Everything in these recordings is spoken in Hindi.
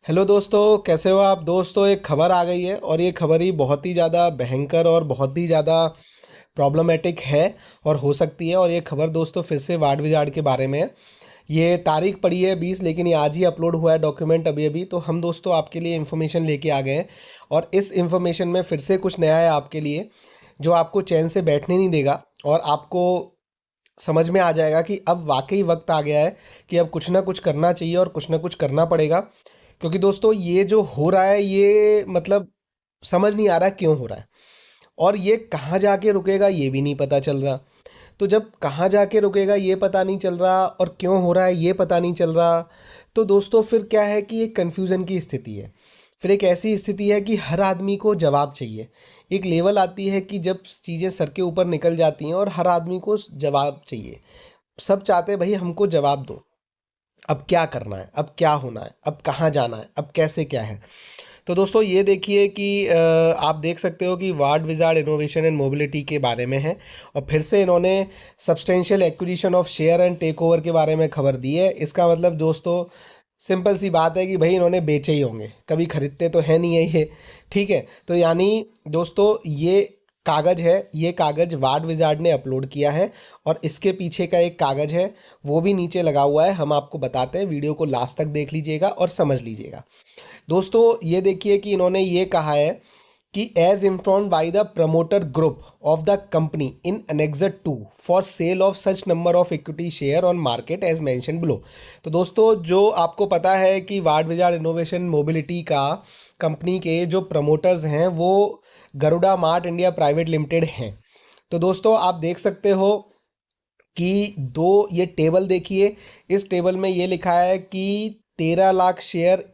हेलो दोस्तों, कैसे हो आप। दोस्तों, एक खबर आ गई है और ये खबर ही बहुत ही ज़्यादा भयंकर और बहुत ही ज़्यादा प्रॉब्लमेटिक है और हो सकती है। और ये खबर दोस्तों फिर से वाड विजार्ड के बारे में है। ये तारीख पड़ी है 20, लेकिन ये आज ही अपलोड हुआ है डॉक्यूमेंट अभी अभी। तो हम दोस्तों आपके लिए इन्फॉर्मेशन लेके आ गए हैं और इस इन्फॉर्मेशन में फिर से कुछ नया है आपके लिए, जो आपको चैन से बैठने नहीं देगा और आपको समझ में आ जाएगा कि अब वाकई वक्त आ गया है कि अब कुछ ना कुछ करना चाहिए और कुछ ना कुछ करना पड़ेगा। क्योंकि दोस्तों ये जो हो रहा है ये मतलब समझ नहीं आ रहा क्यों हो रहा है और ये कहाँ जाके रुकेगा ये भी नहीं पता चल रहा। तो जब कहाँ जाके रुकेगा ये पता नहीं चल रहा और क्यों हो रहा है ये पता नहीं चल रहा, तो दोस्तों फिर क्या है कि एक कन्फ्यूज़न की स्थिति है। फिर एक ऐसी स्थिति है कि हर आदमी को जवाब चाहिए। एक लेवल आती है कि जब चीज़ें सर के ऊपर निकल जाती हैं और हर आदमी को जवाब चाहिए। सब चाहते हैं भाई हमको जवाब दो, अब क्या करना है, अब क्या होना है, अब कहाँ जाना है, अब कैसे क्या है। तो दोस्तों ये देखिए कि आप देख सकते हो कि Ward Wizard innovation and mobility के बारे में है और फिर से इन्होंने substantial acquisition of share and take over के बारे में खबर दी है। इसका मतलब दोस्तों सिंपल सी बात है कि भाई इन्होंने बेचे ही होंगे, कभी खरीदते तो है नहीं है ये। ठीक है, तो यानी दोस्तों ये कागज़ है, ये कागज़ वार्ड विजार्ड ने अपलोड किया है और इसके पीछे का एक कागज़ है, वो भी नीचे लगा हुआ है। हम आपको बताते हैं, वीडियो को लास्ट तक देख लीजिएगा और समझ लीजिएगा। दोस्तों ये देखिए कि इन्होंने ये कहा है कि as informed by the promoter group of the company in annexure 2 for sale of such number of equity share on market as mention below. तो दोस्तों जो आपको पता है कि वार्ड विजार्ड इनोवेशन मोबिलिटी का कंपनी के जो प्रमोटर्स हैं वो Garuda mart India private Limited हैं। तो दोस्तों आप देख सकते हो कि दो ये टेबल देखिए। इस टेबल में ये लिखा है कि 13 लाख शेयर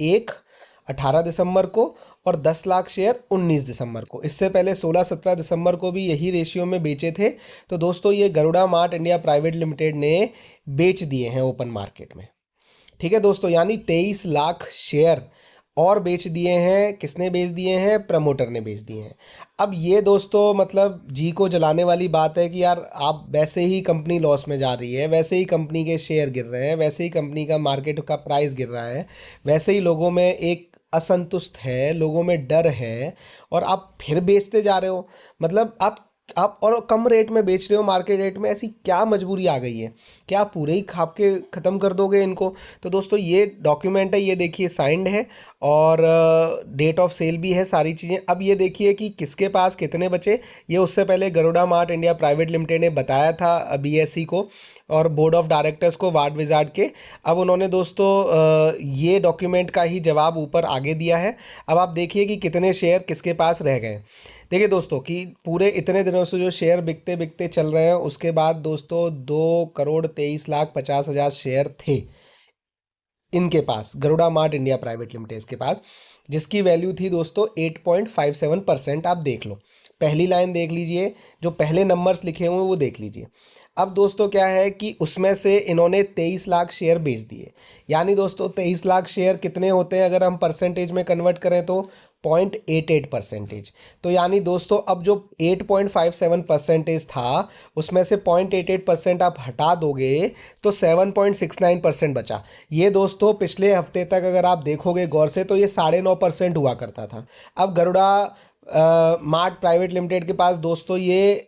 18 दिसंबर को और 10 लाख शेयर 19 दिसंबर को। इससे पहले 16-17 दिसंबर को भी यही रेशियो में बेचे थे। तो दोस्तों ये Garuda mart India private limited ने बेच दिए हैं ओपन मार्केट में। ठीक है दोस्तों, यानी 23 लाख शेयर और बेच दिए हैं। किसने बेच दिए हैं? प्रमोटर ने बेच दिए हैं। अब ये दोस्तों मतलब जी को जलाने वाली बात है कि यार आप वैसे ही कंपनी लॉस में जा रही है, वैसे ही कंपनी के शेयर गिर रहे हैं, वैसे ही कंपनी का मार्केट का प्राइस गिर रहा है, वैसे ही लोगों में एक असंतुष्ट है, लोगों में डर है और आप फिर बेचते जा रहे हो। मतलब आप और कम रेट में बेच रहे हो मार्केट रेट में। ऐसी क्या मजबूरी आ गई है? क्या आप पूरे ही खाप के ख़त्म कर दोगे इनको? तो दोस्तों ये डॉक्यूमेंट है, ये देखिए साइंड है और डेट ऑफ सेल भी है, सारी चीज़ें। अब ये देखिए कि किसके पास कितने बचे। ये उससे पहले Garuda mart India private limited ने बताया था बीएसई को और बोर्ड ऑफ डायरेक्टर्स को वार्ड विजार्ड के। अब उन्होंने दोस्तों ये डॉक्यूमेंट का ही जवाब ऊपर आगे दिया है। अब आप देखिए कि कितने शेयर किसके पास रह गए। देखिए दोस्तों कि पूरे इतने दिनों से जो शेयर बिकते बिकते चल रहे हैं, उसके बाद दोस्तों 2,23,50,000 शेयर थे इनके पास, Garuda mart India private limited के पास, जिसकी वैल्यू थी दोस्तों 8.57%। आप देख लो, पहली लाइन देख लीजिए, जो पहले नंबर्स लिखे हुए हैं वो देख लीजिए। अब दोस्तों क्या है कि उसमें से इन्होंने 23 लाख शेयर बेच दिए। यानी दोस्तों 23 लाख शेयर कितने होते हैं अगर हम परसेंटेज में कन्वर्ट करें तो 0.88%। तो यानी दोस्तों अब जो 8.57% था उसमें से 0.88% आप हटा दोगे तो 7.69% बचा। ये दोस्तों पिछले हफ्ते तक अगर आप देखोगे गौर से तो ये 9.5% हुआ करता था। अब गरुड़ा मार्ट प्राइवेट लिमिटेड के पास दोस्तों ये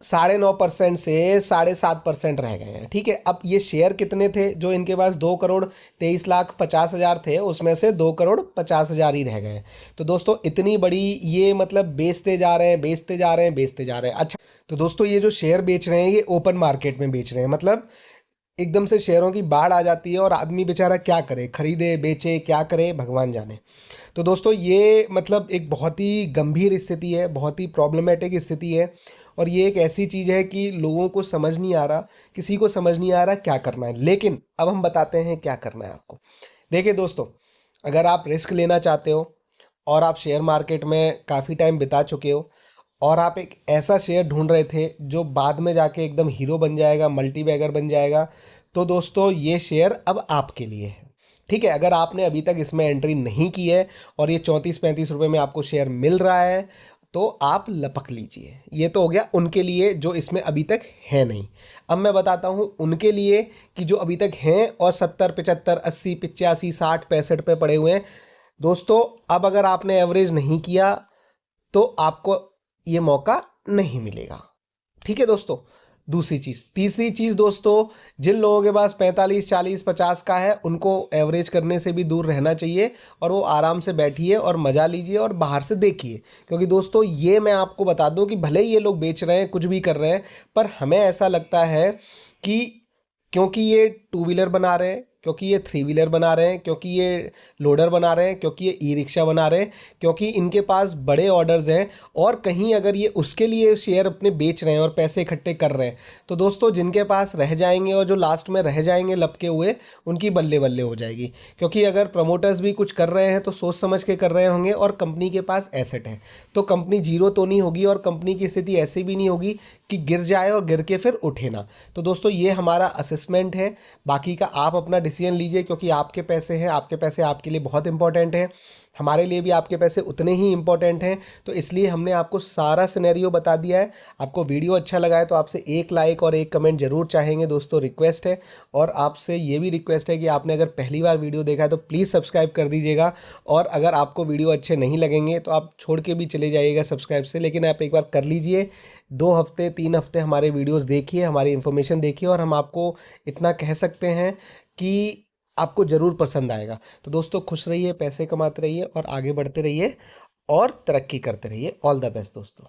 9.5% से 7.5% रह गए हैं। ठीक है, अब ये शेयर कितने थे जो इनके पास? 2,23,50,000 थे, उसमें से 2,50,000 ही रह गए हैं। तो दोस्तों इतनी बड़ी ये मतलब बेचते जा रहे हैं, बेचते जा रहे हैं, बेचते जा रहे हैं। अच्छा, तो दोस्तों ये जो शेयर बेच रहे हैं ये ओपन मार्केट में बेच रहे हैं। मतलब एकदम से शेयरों की बाढ़ आ जाती है और आदमी बेचारा क्या करे, खरीदे बेचे क्या करे भगवान जाने। तो दोस्तों ये मतलब एक बहुत ही गंभीर स्थिति है, बहुत ही प्रॉब्लमेटिक स्थिति है और ये एक ऐसी चीज़ है कि लोगों को समझ नहीं आ रहा, किसी को समझ नहीं आ रहा क्या करना है। लेकिन अब हम बताते हैं क्या करना है आपको। देखिए दोस्तों, अगर आप रिस्क लेना चाहते हो और आप शेयर मार्केट में काफ़ी टाइम बिता चुके हो और आप एक ऐसा शेयर ढूंढ रहे थे जो बाद में जाके एकदम हीरो बन जाएगा, मल्टी बैगर बन जाएगा, तो दोस्तों ये शेयर अब आपके लिए है। ठीक है, अगर आपने अभी तक इसमें एंट्री नहीं की है और ये 34-35 रुपये में आपको शेयर मिल रहा है तो आप लपक लीजिए। ये तो हो गया उनके लिए जो इसमें अभी तक है नहीं। अब मैं बताता हूँ उनके लिए कि जो अभी तक हैं और 70, 75, 80, 85, 60, 65 पे पड़े हुए हैं। दोस्तों अब अगर आपने एवरेज नहीं किया तो आपको ये मौका नहीं मिलेगा। ठीक है दोस्तों। दूसरी चीज़, तीसरी चीज़ दोस्तों, जिन लोगों के पास 45, 40, 50 का है उनको एवरेज करने से भी दूर रहना चाहिए और वो आराम से बैठिए और मज़ा लीजिए और बाहर से देखिए। क्योंकि दोस्तों ये मैं आपको बता दूं कि भले ही ये लोग बेच रहे हैं, कुछ भी कर रहे हैं, पर हमें ऐसा लगता है कि क्योंकि ये टू व्हीलर बना रहे हैं, क्योंकि ये थ्री व्हीलर बना रहे हैं, क्योंकि ये लोडर बना रहे हैं, क्योंकि ये ई रिक्शा बना रहे हैं, क्योंकि इनके पास बड़े ऑर्डर्स हैं, और कहीं अगर ये उसके लिए शेयर अपने बेच रहे हैं और पैसे इकट्ठे कर रहे हैं, तो दोस्तों जिनके पास रह जाएंगे और जो लास्ट में रह जाएंगे लपके हुए, उनकी बल्ले बल्ले हो जाएगी। क्योंकि अगर प्रमोटर्स भी कुछ कर रहे हैं तो सोच समझ के कर रहे होंगे और कंपनी के पास एसेट है, तो कंपनी जीरो तो नहीं होगी और कंपनी की स्थिति ऐसी भी नहीं होगी कि गिर जाए और गिर के फिर उठे ना। तो दोस्तों ये हमारा असेसमेंट है, बाकी का आप अपना डिसीजन लीजिए, क्योंकि आपके पैसे हैं, आपके पैसे आपके लिए बहुत इंपॉर्टेंट हैं, हमारे लिए भी आपके पैसे उतने ही इंपॉर्टेंट हैं। तो इसलिए हमने आपको सारा सिनेरियो बता दिया है। आपको वीडियो अच्छा लगा है तो आपसे एक लाइक और एक कमेंट जरूर चाहेंगे दोस्तों, रिक्वेस्ट है। और आपसे ये भी रिक्वेस्ट है कि आपने अगर पहली बार वीडियो देखा है तो प्लीज़ सब्सक्राइब कर दीजिएगा, और अगर आपको वीडियो अच्छे नहीं लगेंगे तो आप छोड़ के भी चले जाइएगा सब्सक्राइब से, लेकिन आप एक बार कर लीजिए। 2 हफ्ते 3 हफ्ते हमारे वीडियोस देखिए, हमारी इन्फॉर्मेशन देखिए, और हम आपको इतना कह सकते हैं कि आपको ज़रूर पसंद आएगा। तो दोस्तों खुश रहिए, पैसे कमाते रहिए और आगे बढ़ते रहिए और तरक्की करते रहिए। ऑल द बेस्ट दोस्तों।